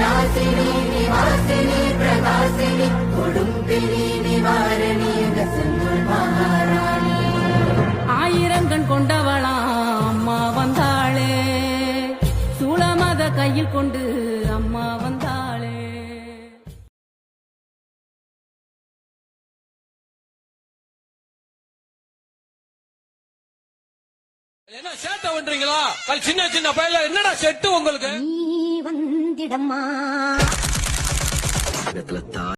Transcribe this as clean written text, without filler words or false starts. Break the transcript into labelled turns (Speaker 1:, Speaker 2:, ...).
Speaker 1: விநாசினி நிவாசினி பிரகாசினி கொடும்பினி நிவாரணி கசன்னுள் மகாராணி.
Speaker 2: ஆயிரங்கண் கொண்டவளாம் அம்மா வந்தாளே, சூளமத கையில் கொண்டு அம்மா வந்தாளே.
Speaker 3: என்ன சேட்டை பண்றீங்களா? சின்ன சின்ன பையல என்னடா செட்டு உங்களுக்கு?
Speaker 1: நீ வந்திடம்மா